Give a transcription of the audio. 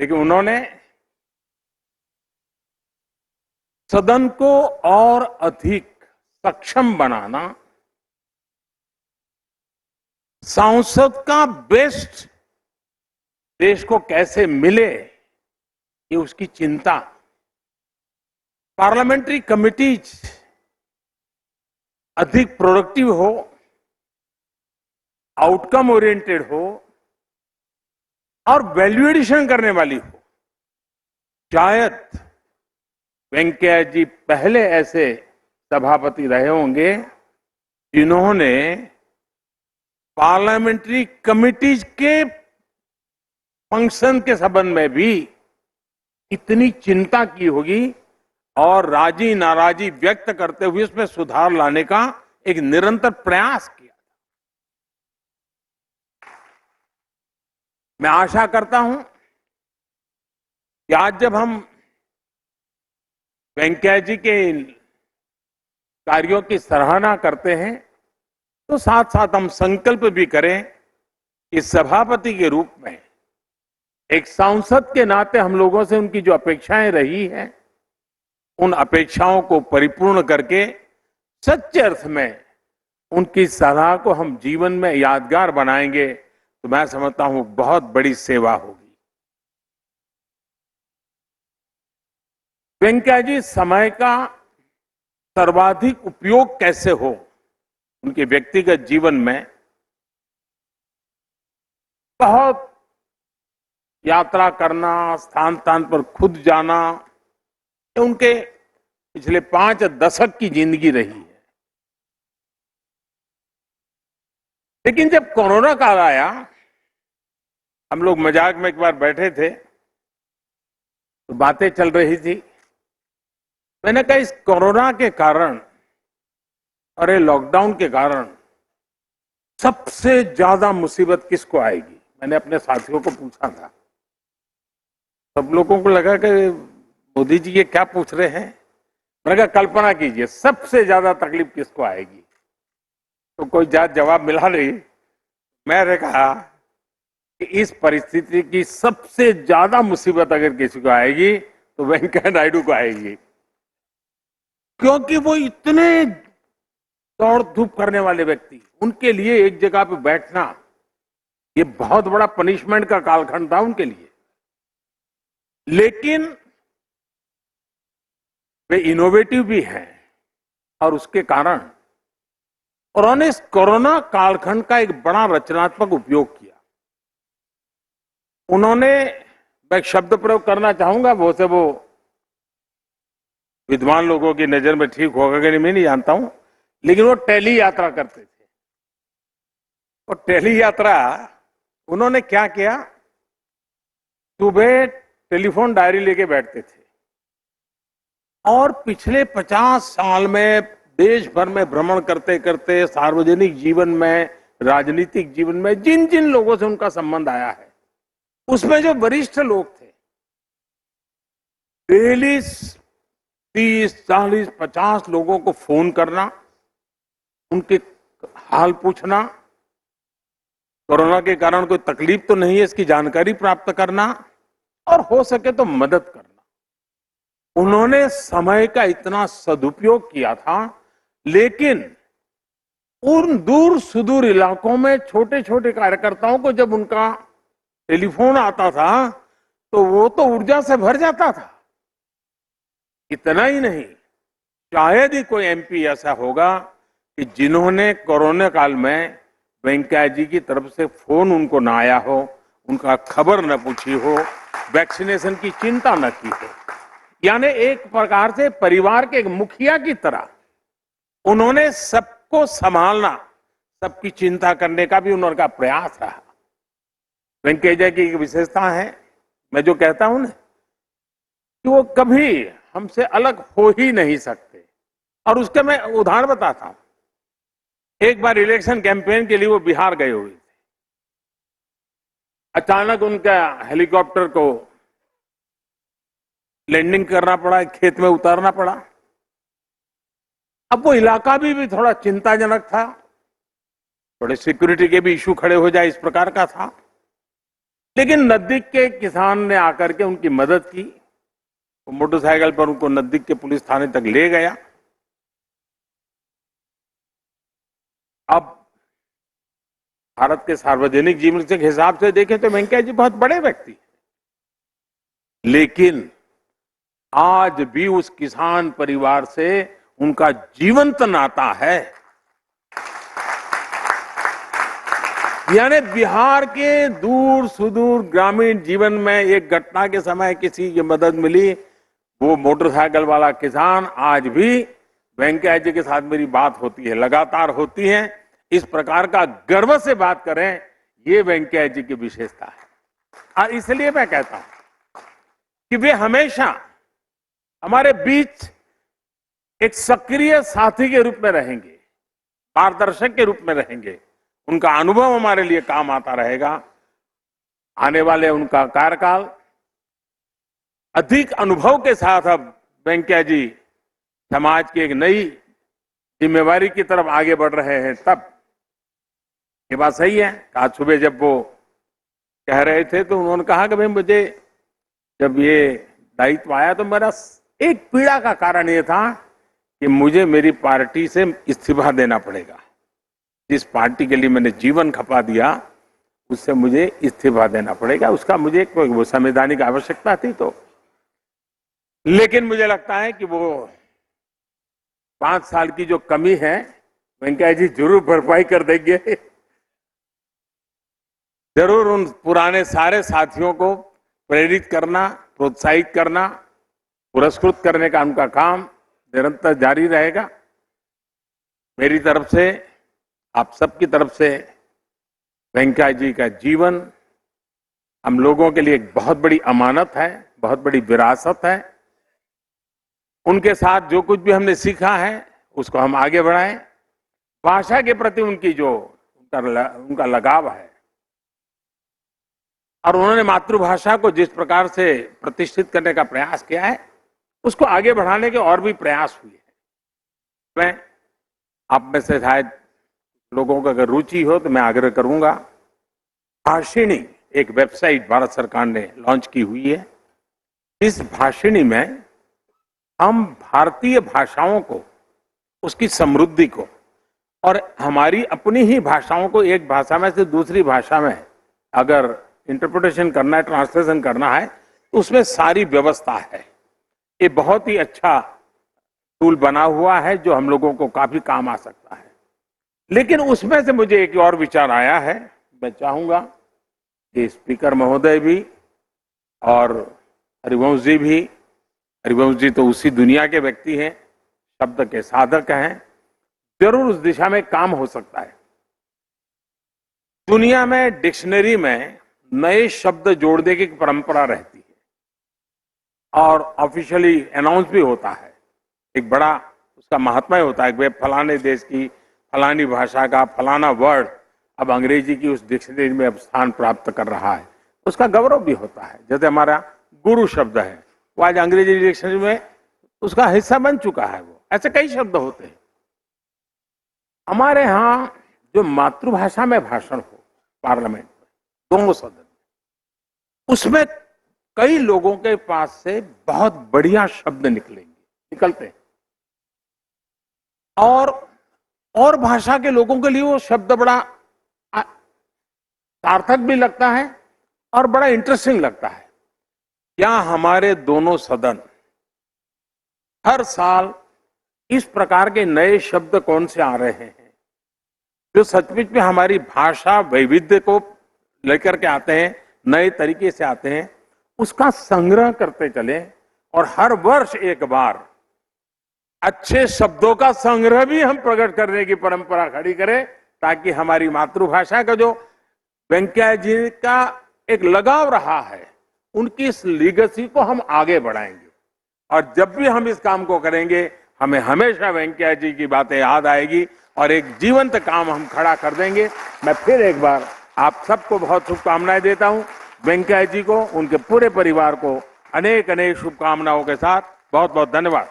लेकिन उन्होंने सदन को और अधिक सक्षम बनाना, सांसद का बेस्ट देश को कैसे मिले, ये उसकी चिंता। पार्लियामेंट्री कमिटीज अधिक प्रोडक्टिव हो, आउटकम ओरिएंटेड हो और वैल्यू एडिशन करने वाली हो। शायद वेंकैया जी पहले ऐसे सभापति रहे होंगे जिन्होंने पार्लियामेंट्री कमिटीज के फंक्शन के संबंध में भी इतनी चिंता की होगी और राजी नाराजी व्यक्त करते हुए उसमें सुधार लाने का एक निरंतर प्रयास किया। मैं आशा करता हूं कि आज जब हम वेंकैया जी के कार्यों की सराहना करते हैं तो साथ साथ हम संकल्प भी करें कि सभापति के रूप में एक सांसद के नाते हम लोगों से उनकी जो अपेक्षाएं रही हैं, उन अपेक्षाओं को परिपूर्ण करके सच्चे अर्थ में उनकी सलाह को हम जीवन में यादगार बनाएंगे तो मैं समझता हूं बहुत बड़ी सेवा होगी। वेंकैया जी समय का सर्वाधिक उपयोग कैसे हो उनके व्यक्तिगत जीवन में बहुत यात्रा करना, स्थान स्थान पर खुद जाना, उनके पिछले 5 दशक की जिंदगी रही है। लेकिन जब कोरोना काल आया, हम लोग मजाक में एक बार बैठे थे तो बातें चल रही थी। मैंने कहा इस कोरोना के कारण और ये लॉकडाउन के कारण सबसे ज्यादा मुसीबत किसको आएगी? मैंने अपने साथियों को पूछा था। सब लोगों को लगा कि मोदी जी ये क्या पूछ रहे हैं। मैंने कहा कल्पना कीजिए सबसे ज्यादा तकलीफ किसको आएगी? तो कोई जवाब मिला नहीं। मैंने कहा कि इस परिस्थिति की सबसे ज्यादा मुसीबत अगर किसी को आएगी तो वेंकैया नायडू को आएगी, क्योंकि वो इतने दौड़ धूप करने वाले व्यक्ति, उनके लिए एक जगह पे बैठना ये बहुत बड़ा पनिशमेंट का कालखंड था उनके लिए। लेकिन वे इनोवेटिव भी हैं और उसके कारण उन्होंने इस कोरोना कालखंड का एक बड़ा रचनात्मक उपयोग किया। उन्होंने, मैं एक शब्द प्रयोग करना चाहूंगा, वो विद्वान लोगों की नजर में ठीक होगा कि नहीं मैं नहीं जानता हूं, लेकिन वो टेली यात्रा करते थे। और टेली यात्रा उन्होंने क्या किया, सुबह टेलीफोन डायरी लेके बैठते थे और पिछले 50 साल में देश भर में भ्रमण करते करते सार्वजनिक जीवन में, राजनीतिक जीवन में जिन जिन लोगों से उनका संबंध आया है, उसमें जो वरिष्ठ लोग थे, डेली 30, 40, 50 लोगों को फोन करना, उनके हाल पूछना, कोरोना के कारण कोई तकलीफ तो नहीं है इसकी जानकारी प्राप्त करना और हो सके तो मदद करना। उन्होंने समय का इतना सदुपयोग किया था, लेकिन उन दूर सुदूर इलाकों में छोटे छोटे कार्यकर्ताओं को जब उनका टेलीफोन आता था तो वो तो ऊर्जा से भर जाता था। इतना ही नहीं, शायद ही कोई एमपी ऐसा होगा कि जिन्होंने कोरोना काल में वेंकैया जी की तरफ से फोन उनको ना आया हो, उनका खबर न पूछी हो, वैक्सीनेशन की चिंता न की हो। यानी एक प्रकार से परिवार के एक मुखिया की तरह उन्होंने सबको संभालना, सबकी चिंता करने का भी उनका प्रयास रहा। वेंकैया जी की एक विशेषता है, मैं जो कहता हूं ना कि वो कभी हमसे अलग हो ही नहीं सकते। और उसके मैं उदाहरण बताता हूं। एक बार इलेक्शन कैंपेन के लिए वो बिहार गए हुए थे। अचानक उनका हेलीकॉप्टर को लैंडिंग करना पड़ा, खेत में उतारना पड़ा। अब वो इलाका भी थोड़ा चिंताजनक था, थोड़े सिक्योरिटी के भी इश्यू खड़े हो जाए इस प्रकार का था। लेकिन नजदीक के किसान ने आकर के उनकी मदद की, वो मोटरसाइकिल पर उनको नजदीक के पुलिस थाने तक ले गया। अब भारत के सार्वजनिक जीवन के हिसाब से देखें तो वेंकैया जी बहुत बड़े व्यक्ति हैं, लेकिन आज भी उस किसान परिवार से उनका जीवंत नाता है। यानी बिहार के दूर सुदूर ग्रामीण जीवन में एक घटना के समय किसी की मदद मिली, वो मोटरसाइकिल वाला किसान आज भी वेंकैया जी के साथ मेरी बात होती है, लगातार होती है। इस प्रकार का गर्व से बात करें, ये वेंकैया जी की विशेषता है। और इसलिए मैं कहता हूं कि वे हमेशा हमारे बीच एक सक्रिय साथी के रूप में रहेंगे, मार्गदर्शक के रूप में रहेंगे। उनका अनुभव हमारे लिए काम आता रहेगा। आने वाले उनका कार्यकाल अधिक अनुभव के साथ अब वेंकैया जी समाज की एक नई जिम्मेवारी की तरफ आगे बढ़ रहे हैं। तब ये बात सही है। आज सुबह जब वो कह रहे थे तो उन्होंने कहा कि भाई मुझे जब ये दायित्व आया तो मेरा एक पीड़ा का कारण ये था कि मुझे मेरी पार्टी से इस्तीफा देना पड़ेगा। जिस पार्टी के लिए मैंने जीवन खपा दिया उससे मुझे इस्तीफा देना पड़ेगा। उसका मुझे कोई वो संवैधानिक आवश्यकता थी। तो लेकिन मुझे लगता है कि वो 5 साल की जो कमी है वेंकैया जी जरूर भरपाई कर देंगे। जरूर उन पुराने सारे साथियों को प्रेरित करना, प्रोत्साहित करना, पुरस्कृत करने का उनका काम निरंतर जारी रहेगा। मेरी तरफ से, आप सबकी तरफ से वेंकैया जी का जीवन हम लोगों के लिए एक बहुत बड़ी अमानत है, बहुत बड़ी विरासत है। उनके साथ जो कुछ भी हमने सीखा है उसको हम आगे बढ़ाएं। भाषा के प्रति उनकी जो उनका लगाव है और उन्होंने मातृभाषा को जिस प्रकार से प्रतिष्ठित करने का प्रयास किया है उसको आगे बढ़ाने के और भी प्रयास हुए हैं। मैं आप में से शायद लोगों को अगर रुचि हो तो मैं आग्रह करूंगा, भाषिणी एक वेबसाइट भारत सरकार ने लॉन्च की हुई है। इस भाषिणी में हम भारतीय भाषाओं को, उसकी समृद्धि को और हमारी अपनी ही भाषाओं को एक भाषा में से दूसरी भाषा में अगर इंटरप्रिटेशन करना है, ट्रांसलेशन करना है तो उसमें सारी व्यवस्था है। ये बहुत ही अच्छा टूल बना हुआ है जो हम लोगों को काफी काम आ सकता है। लेकिन उसमें से मुझे एक और विचार आया है। मैं चाहूंगा कि स्पीकर महोदय भी और हरिवंश जी भी, हरिवंश जी तो उसी दुनिया के व्यक्ति हैं, शब्द के साधक हैं, जरूर उस दिशा में काम हो सकता है। दुनिया में डिक्शनरी में नए शब्द जोड़ने की परंपरा रहती है और ऑफिशियली अनाउंस भी होता है। एक बड़ा उसका महात्मा होता है कि फलाने देश की फलानी भाषा का फलाना वर्ड अब अंग्रेजी की उस डिक्शनरी में अब स्थान प्राप्त कर रहा है, उसका गौरव भी होता है। जैसे हमारा गुरु शब्द है, वो आज अंग्रेजी डिक्शनरी में उसका हिस्सा बन चुका है। वो ऐसे कई शब्द होते हैं। हमारे यहाँ जो मातृभाषा में भाषण हो पार्लियामेंट में, दोनों सदन में, उसमें कई लोगों के पास से बहुत बढ़िया शब्द निकलते हैं और भाषा के लोगों के लिए वो शब्द बड़ा सार्थक भी लगता है और बड़ा इंटरेस्टिंग लगता है। क्या हमारे दोनों सदन हर साल इस प्रकार के नए शब्द कौन से आ रहे हैं जो सचमुच में हमारी भाषा वैविध्य को लेकर के आते हैं, नए तरीके से आते हैं, उसका संग्रह करते चले और हर वर्ष एक बार अच्छे शब्दों का संग्रह भी हम प्रकट करने की परंपरा खड़ी करें, ताकि हमारी मातृभाषा का जो वेंकैया जी का एक लगाव रहा है उनकी इस लीगेसी को हम आगे बढ़ाएंगे। और जब भी हम इस काम को करेंगे हमें हमेशा वेंकैया जी की बातें याद आएगी और एक जीवंत काम हम खड़ा कर देंगे। मैं फिर एक बार आप सबको बहुत शुभकामनाएं देता हूं। वेंकैया जी को, उनके पूरे परिवार को अनेक अनेक शुभकामनाओं के साथ बहुत बहुत धन्यवाद।